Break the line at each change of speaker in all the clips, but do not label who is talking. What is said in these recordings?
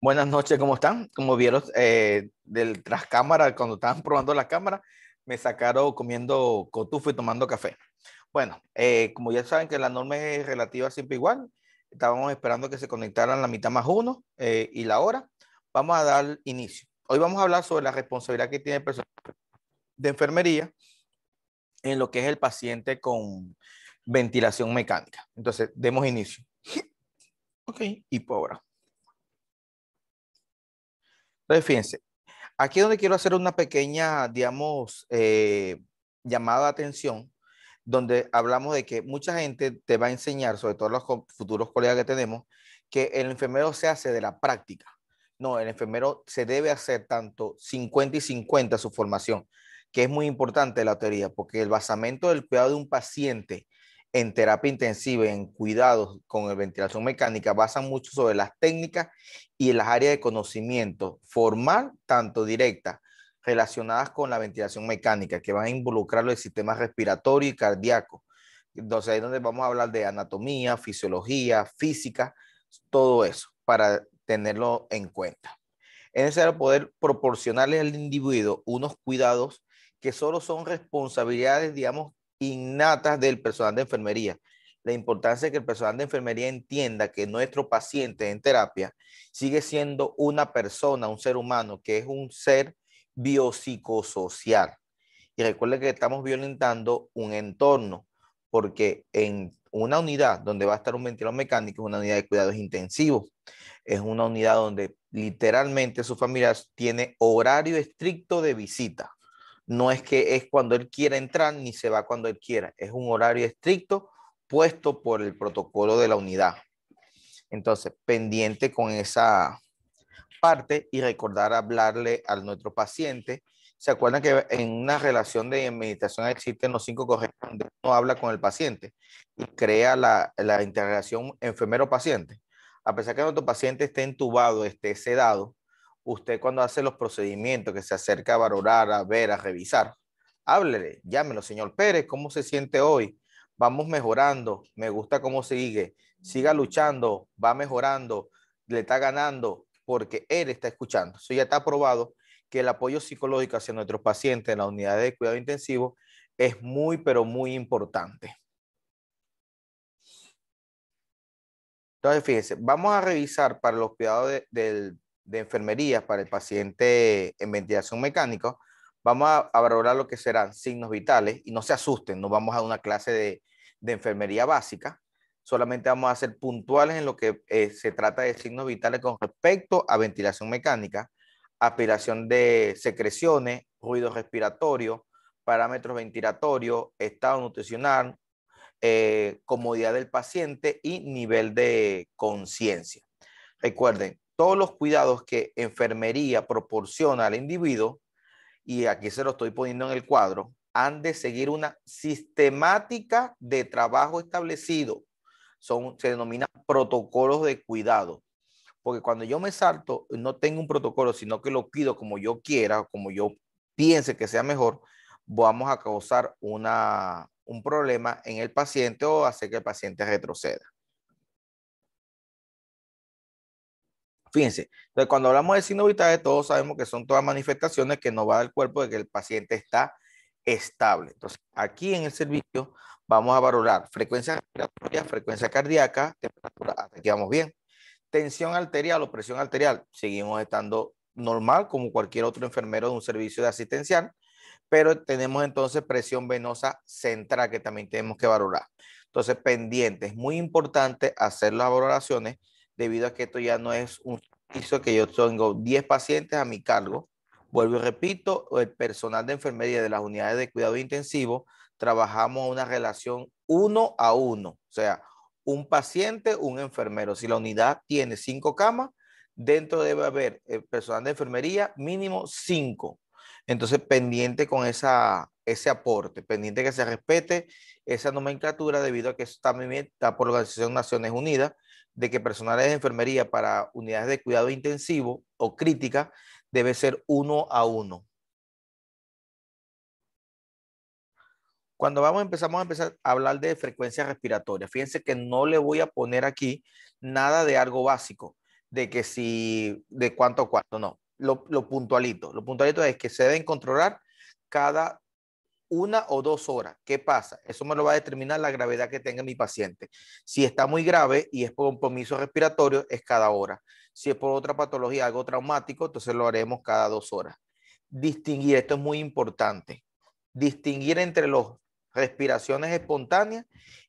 Buenas noches, ¿cómo están? Como vieron del tras cámara, cuando estaban probando la cámara, me sacaron comiendo cotufa y tomando café. Bueno, como ya saben que la norma es relativa siempre igual, estábamos esperando que se conectaran la mitad más uno y la hora. Vamos a dar inicio. Hoy vamos a hablar sobre la responsabilidad que tiene el personal de enfermería en lo que es el paciente con ventilación mecánica. Entonces, demos inicio. Ok, y por ahora. Entonces, fíjense. Aquí es donde quiero hacer una pequeña, digamos, llamada de atención, donde hablamos de que mucha gente te va a enseñar, sobre todo los futuros colegas que tenemos, que el enfermero se hace de la práctica. No, el enfermero se debe hacer tanto 50 y 50 su formación, que es muy importante la teoría, porque el basamento del cuidado de un paciente en terapia intensiva, en cuidados con ventilación mecánica, basan mucho sobre las técnicas y las áreas de conocimiento formal, tanto directa, relacionadas con la ventilación mecánica, que van a involucrar el sistema respiratorio y cardíaco. Entonces, ahí es donde vamos a hablar de anatomía, fisiología, física, todo eso, para tenerlo en cuenta. Es necesario poder proporcionarle al individuo unos cuidados que solo son responsabilidades, digamos, innatas del personal de enfermería. La importancia de que el personal de enfermería entienda que nuestro paciente en terapia sigue siendo una persona, un ser humano, que es un ser biopsicosocial. Y recuerde que estamos violentando un entorno, porque en una unidad donde va a estar un ventilador mecánico es una unidad de cuidados intensivos. Es una unidad donde literalmente su familia tiene horario estricto de visita. No es que es cuando él quiera entrar ni se va cuando él quiera. Es un horario estricto puesto por el protocolo de la unidad. Entonces, pendiente con esa parte y recordar hablarle a nuestro paciente. ¿Se acuerdan que en una relación de meditación existen los 5 correctos donde uno habla con el paciente y crea la integración enfermero-paciente? A pesar que nuestro paciente esté entubado, esté sedado, usted cuando hace los procedimientos, que se acerca a valorar, a ver, a revisar, háblele, llámelo, señor Pérez, ¿cómo se siente hoy? Vamos mejorando, me gusta cómo sigue, siga luchando, va mejorando, le está ganando, porque él está escuchando. Eso ya está probado que el apoyo psicológico hacia nuestros pacientes en la unidad de cuidado intensivo es muy, pero muy importante. Entonces, fíjense, vamos a revisar para los cuidados de enfermería para el paciente en ventilación mecánica. Vamos a valorar lo que serán signos vitales y no se asusten, no vamos a una clase de enfermería básica. Solamente vamos a ser puntuales en lo que se trata de signos vitales con respecto a ventilación mecánica, aspiración de secreciones, ruido respiratorio, parámetros ventilatorios, estado nutricional, comodidad del paciente y nivel de conciencia. Recuerden, todos los cuidados que enfermería proporciona al individuo, y aquí se lo estoy poniendo en el cuadro, han de seguir una sistemática de trabajo establecido. Se denominan protocolos de cuidado. Porque cuando yo me salto, no tengo un protocolo, sino que lo pido como yo quiera, como yo piense que sea mejor, vamos a causar un problema en el paciente o hacer que el paciente retroceda. Fíjense, entonces cuando hablamos de signos vitales, todos sabemos que son todas manifestaciones que nos va a dar el cuerpo de que el paciente está estable. Entonces, aquí en el servicio vamos a valorar frecuencia respiratoria, frecuencia cardíaca, temperatura, hasta aquí vamos bien. Tensión arterial o presión arterial, seguimos estando normal como cualquier otro enfermero de un servicio de asistencial, pero tenemos entonces presión venosa central que también tenemos que valorar. Entonces, pendiente, es muy importante hacer las valoraciones debido a que esto ya no es un servicio que yo tengo 10 pacientes a mi cargo. Vuelvo y repito, el personal de enfermería de las unidades de cuidado intensivo trabajamos una relación 1 a 1, o sea, un paciente, un enfermero. Si la unidad tiene 5 camas, dentro debe haber el personal de enfermería mínimo 5. Entonces, pendiente con ese aporte, pendiente que se respete esa nomenclatura debido a que eso también está por la Organización de Naciones Unidas, de que personales de enfermería para unidades de cuidado intensivo o crítica debe ser 1 a 1. Cuando empezamos a empezar a hablar de frecuencia respiratoria, fíjense que no le voy a poner aquí nada de algo básico. de que si, de cuánto a cuánto, no. Lo puntualito. Lo puntualito es que se deben controlar cada 1 o 2 horas. ¿Qué pasa? Eso me lo va a determinar la gravedad que tenga mi paciente. Si está muy grave y es por un compromiso respiratorio, es cada hora. Si es por otra patología, algo traumático, entonces lo haremos cada 2 horas. Distinguir, esto es muy importante, distinguir entre las respiraciones espontáneas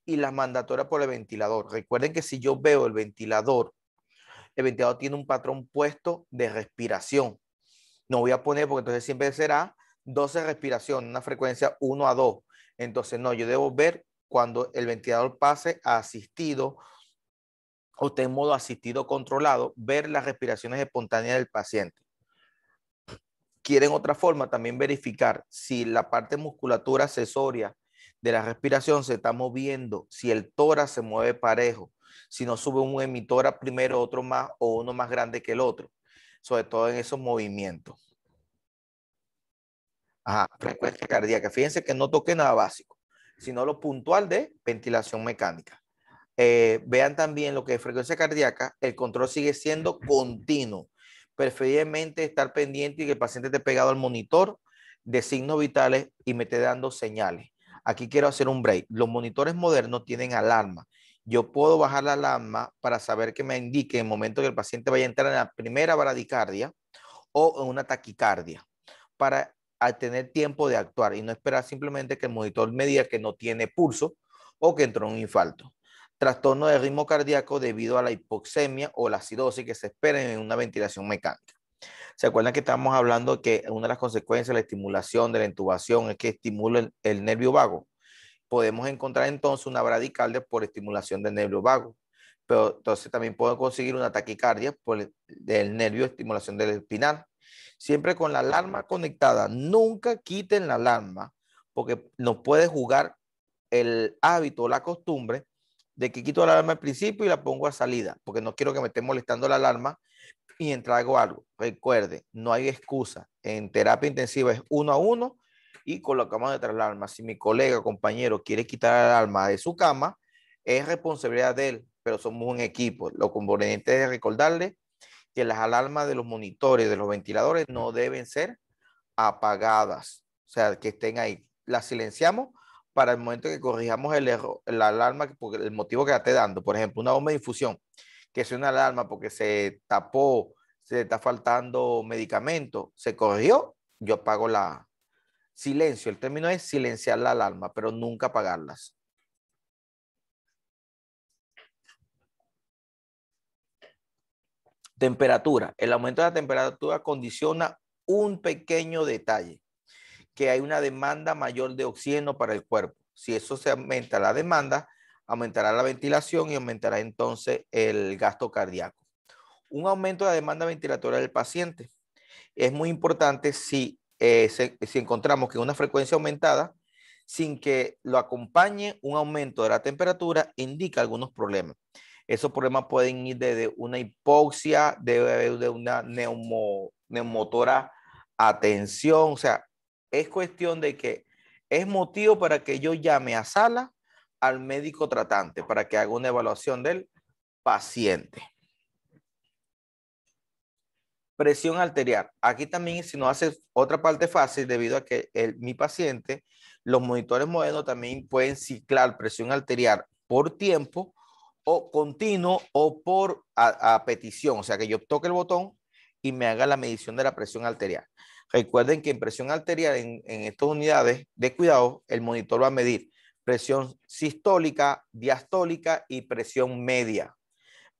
y las mandatorias por el ventilador. Recuerden que si yo veo el ventilador tiene un patrón puesto de respiración. No voy a poner porque entonces siempre será 12 respiraciones, una frecuencia 1 a 2. Entonces, no, yo debo ver cuando el ventilador pase a asistido o esté en modo asistido controlado, ver las respiraciones espontáneas del paciente. Quieren otra forma, también verificar si la parte musculatura accesoria de la respiración se está moviendo, si el tórax se mueve parejo, si no sube un emitor primero, otro más o uno más grande que el otro, sobre todo en esos movimientos. Ajá, frecuencia cardíaca. Fíjense que no toqué nada básico, sino lo puntual de ventilación mecánica. Vean también lo que es frecuencia cardíaca, el control sigue siendo continuo. Preferiblemente estar pendiente y que el paciente esté pegado al monitor de signos vitales y me esté dando señales. Aquí quiero hacer un break. Los monitores modernos tienen alarma. Yo puedo bajar la alarma para saber que me indique en el momento que el paciente vaya a entrar en la primera bradicardia o en una taquicardia, para tener tiempo de actuar y no esperar simplemente que el monitor me diga que no tiene pulso o que entró en un infarto. Trastorno de ritmo cardíaco debido a la hipoxemia o la acidosis que se espera en una ventilación mecánica. ¿Se acuerdan que estábamos hablando que una de las consecuencias de la estimulación de la intubación es que estimula el nervio vago? Podemos encontrar entonces una bradicardia por estimulación del nervio vago, pero entonces también puedo conseguir una taquicardia por el nervio estimulación del espinal. Siempre con la alarma conectada, nunca quiten la alarma porque nos puede jugar el hábito o la costumbre de que quito la alarma al principio y la pongo a salida, porque no quiero que me esté molestando la alarma y entrego algo. Recuerde, no hay excusa. En terapia intensiva es 1 a 1 y colocamos detrás la alarma. Si mi colega o compañero quiere quitar la alarma de su cama, es responsabilidad de él, pero somos un equipo. Lo conveniente es recordarle que las alarmas de los monitores, de los ventiladores, no deben ser apagadas. O sea, que estén ahí. Las silenciamos para el momento que corrijamos el error, la alarma, porque el motivo que la esté dando. Por ejemplo, una bomba de infusión, que es una alarma porque se tapó, se está faltando medicamento, se corrigió, yo apago la silencio. El término es silenciar la alarma, pero nunca apagarlas. Temperatura. El aumento de la temperatura condiciona un pequeño detalle, que hay una demanda mayor de oxígeno para el cuerpo. Si eso se aumenta la demanda, aumentará la ventilación y aumentará entonces el gasto cardíaco. Un aumento de la demanda ventilatoria del paciente. Es muy importante si encontramos que una frecuencia aumentada, sin que lo acompañe un aumento de la temperatura, indica algunos problemas. Esos problemas pueden ir desde una hipoxia, de una neumotora a tensión. O sea, es cuestión de que es motivo para que yo llame a sala al médico tratante para que haga una evaluación del paciente. Presión arterial. Aquí también si nos hace otra parte fácil debido a que mi paciente, los monitores modernos también pueden ciclar presión arterial por tiempo o continuo o por a petición. O sea, que yo toque el botón y me haga la medición de la presión arterial. Recuerden que en presión arterial, en estas unidades de cuidado, el monitor va a medir presión sistólica, diastólica y presión media,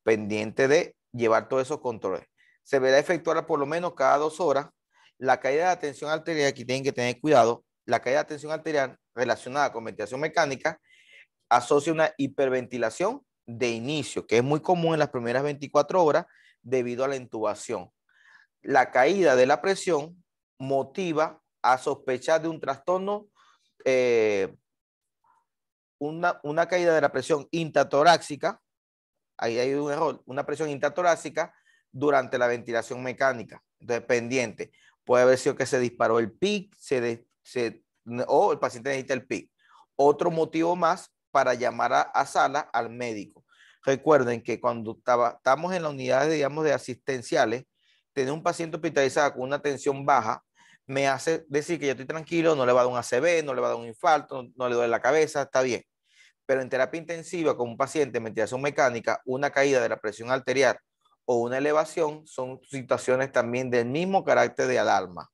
pendiente de llevar todos esos controles. Se deberá efectuar por lo menos cada 2 horas. La caída de la tensión arterial, aquí tienen que tener cuidado, la caída de tensión arterial relacionada con ventilación mecánica asocia una hiperventilación de inicio, que es muy común en las primeras 24 horas debido a la intubación. La caída de la presión motiva a sospechar de un trastorno, una caída de la presión intratorácica. Ahí hay un error, una presión intratorácica durante la ventilación mecánica. Entonces, pendiente. Puede haber sido que se disparó el PIC o el paciente necesita el PIC. Otro motivo más para llamar a sala al médico. Recuerden que cuando estamos en las unidades, digamos, de asistenciales, tener un paciente hospitalizado con una tensión baja me hace decir que yo estoy tranquilo, no le va a dar un ACV, no le va a dar un infarto, no le duele la cabeza, está bien. Pero en terapia intensiva con un paciente en ventilación mecánica, una caída de la presión arterial o una elevación son situaciones también del mismo carácter de alarma.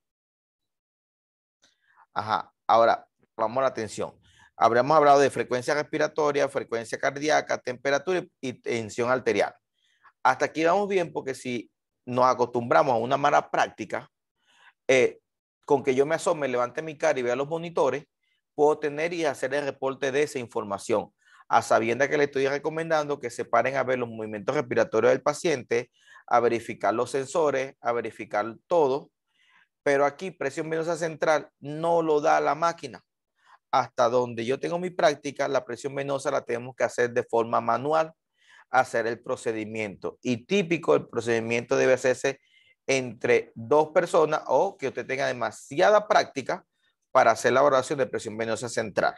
Ajá, ahora vamos a la atención. Habríamos hablado de frecuencia respiratoria, frecuencia cardíaca, temperatura y tensión arterial. Hasta aquí vamos bien porque si nos acostumbramos a una mala práctica, con que yo me asome, levante mi cara y vea los monitores, puedo tener y hacer el reporte de esa información, a sabienda que le estoy recomendando que se paren a ver los movimientos respiratorios del paciente, a verificar los sensores, a verificar todo, pero aquí presión venosa central no lo da la máquina. Hasta donde yo tengo mi práctica, la presión venosa la tenemos que hacer de forma manual, hacer el procedimiento. Y típico, el procedimiento debe hacerse entre dos personas o que usted tenga demasiada práctica para hacer la valoración de presión venosa central.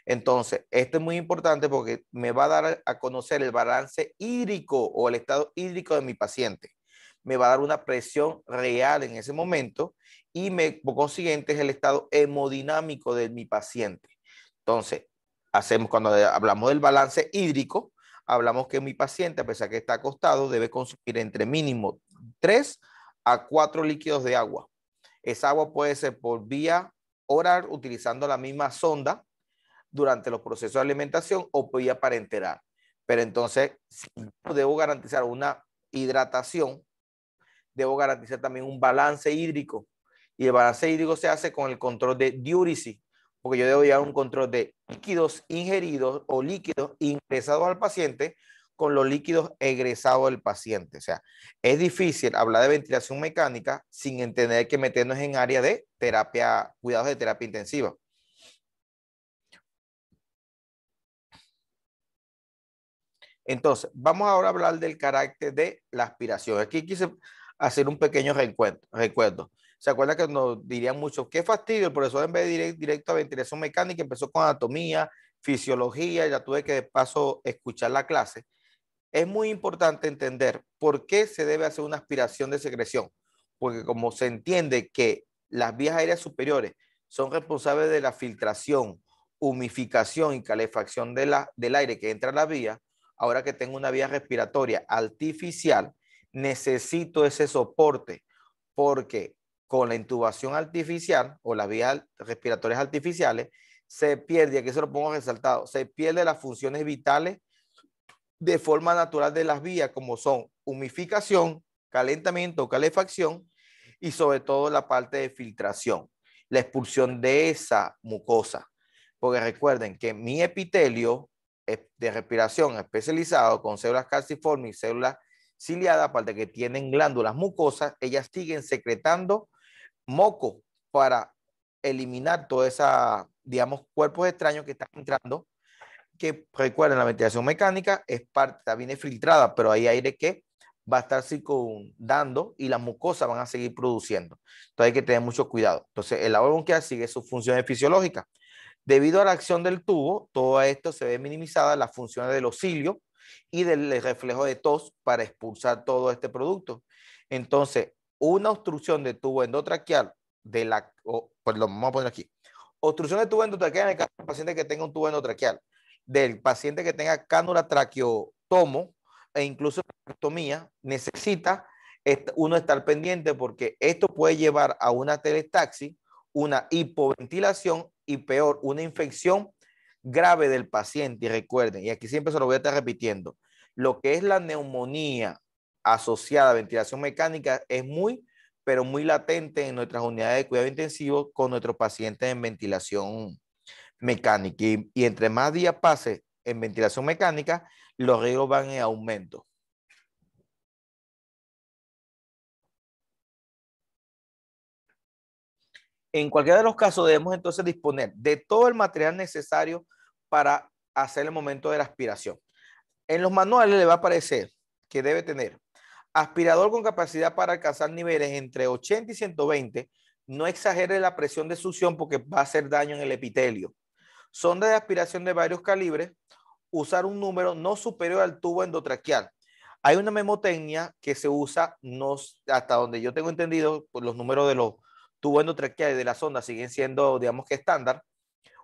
Entonces, esto es muy importante porque me va a dar a conocer el balance hídrico o el estado hídrico de mi paciente. Me va a dar una presión real en ese momento y por consiguiente es el estado hemodinámico de mi paciente. Entonces, cuando hablamos del balance hídrico, hablamos que mi paciente, a pesar que está acostado, debe consumir entre mínimo 3 a 4 líquidos de agua. Esa agua puede ser por vía oral, utilizando la misma sonda durante los procesos de alimentación o vía parenteral. Pero entonces, si debo garantizar una hidratación, debo garantizar también un balance hídrico. Y el balance hídrico se hace con el control de diuresis, porque yo debo llevar un control de líquidos ingeridos o líquidos ingresados al paciente con los líquidos egresados del paciente. O sea, es difícil hablar de ventilación mecánica sin entender que meternos en área de terapia, cuidados de terapia intensiva. Entonces, vamos ahora a hablar del carácter de la aspiración. Aquí quise hacer un pequeño recuerdo. ¿Se acuerdan que nos dirían mucho, qué fastidio? El profesor en vez de ir directo a ventilación mecánica empezó con anatomía, fisiología, y ya tuve que de paso escuchar la clase. Es muy importante entender por qué se debe hacer una aspiración de secreción. Porque como se entiende que las vías aéreas superiores son responsables de la filtración, humificación y calefacción del aire que entra a la vía, ahora que tengo una vía respiratoria artificial, necesito ese soporte porque con la intubación artificial o las vías respiratorias artificiales se pierde, aquí se lo pongo resaltado, se pierde las funciones vitales de forma natural de las vías, como son humificación, calentamiento, calefacción y sobre todo la parte de filtración, la expulsión de esa mucosa. Porque recuerden que mi epitelio de respiración especializado con células calciformes y células ciliadas, aparte que tienen glándulas mucosas, ellas siguen secretando moco para eliminar toda esa, digamos, cuerpos extraños que están entrando, que recuerden, la ventilación mecánica es parte, viene filtrada, pero hay aire que va a estar circundando y las mucosas van a seguir produciendo. Entonces hay que tener mucho cuidado. Entonces el lavabo bronquial sigue sus funciones fisiológicas. Debido a la acción del tubo, todo esto se ve minimizada las funciones del cilios y del reflejo de tos para expulsar todo este producto. Entonces, una obstrucción de tubo endotraqueal pues lo vamos a poner aquí. Obstrucción de tubo endotraqueal en el caso del paciente que tenga un tubo endotraqueal, del paciente que tenga cánula traqueotomo e incluso traqueotomía, necesita uno estar pendiente porque esto puede llevar a una telestaxis, una hipoventilación y peor, una infección grave del paciente. Y recuerden, y aquí siempre se lo voy a estar repitiendo, lo que es la neumonía asociada a ventilación mecánica es muy, pero muy latente en nuestras unidades de cuidado intensivo con nuestros pacientes en ventilación mecánica. Y entre más días pase en ventilación mecánica, los riesgos van en aumento. En cualquiera de los casos debemos entonces disponer de todo el material necesario para hacer el momento de la aspiración. En los manuales le va a aparecer que debe tener aspirador con capacidad para alcanzar niveles entre 80 y 120. No exagere la presión de succión porque va a hacer daño en el epitelio. Sonda de aspiración de varios calibres, usar un número no superior al tubo endotraqueal. Hay una memotecnia que se usa, no, hasta donde yo tengo entendido, pues los números de los tubos endotraqueales de la sonda siguen siendo, digamos que estándar.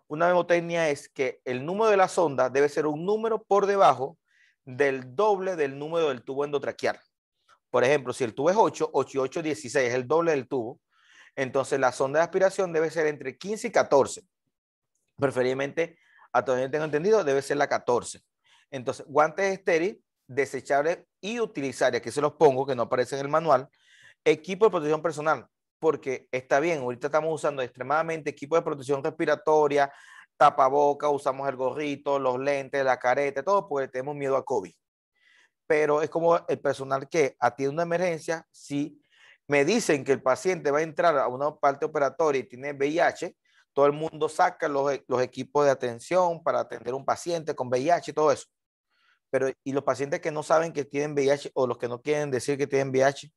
Una memotecnia es que el número de la sonda debe ser un número por debajo del doble del número del tubo endotraqueal. Por ejemplo, si el tubo es 8, 8 y 8, 16, es el doble del tubo. Entonces la sonda de aspiración debe ser entre 15 y 14. Preferiblemente, a todo yo tengo entendido, debe ser la 14. Entonces, guantes estériles, desechables y utilizarias, que se los pongo, que no aparece en el manual. Equipo de protección personal, porque está bien, ahorita estamos usando extremadamente equipo de protección respiratoria, tapaboca, usamos el gorrito, los lentes, la careta, todo porque tenemos miedo a COVID. Pero es como el personal que atiende una emergencia, si me dicen que el paciente va a entrar a una parte operatoria y tiene VIH, todo el mundo saca los equipos de atención para atender a un paciente con VIH y todo eso. Pero, ¿y los pacientes que no saben que tienen VIH o los que no quieren decir que tienen VIH?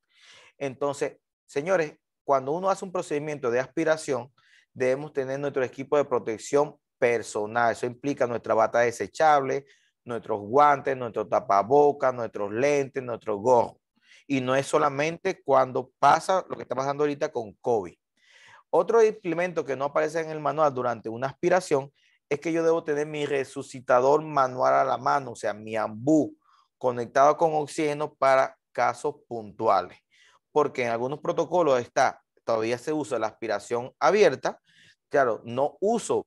Entonces, señores, cuando uno hace un procedimiento de aspiración, debemos tener nuestro equipo de protección personal. Eso implica nuestra bata desechable, nuestros guantes, nuestro tapabocas, nuestros lentes, nuestro gorro. Y no es solamente cuando pasa lo que está pasando ahorita con COVID. Otro implemento que no aparece en el manual durante una aspiración es que yo debo tener mi resucitador manual a la mano, o sea, mi ambú conectado con oxígeno para casos puntuales. Porque en algunos protocolos todavía se usa la aspiración abierta. Claro, no uso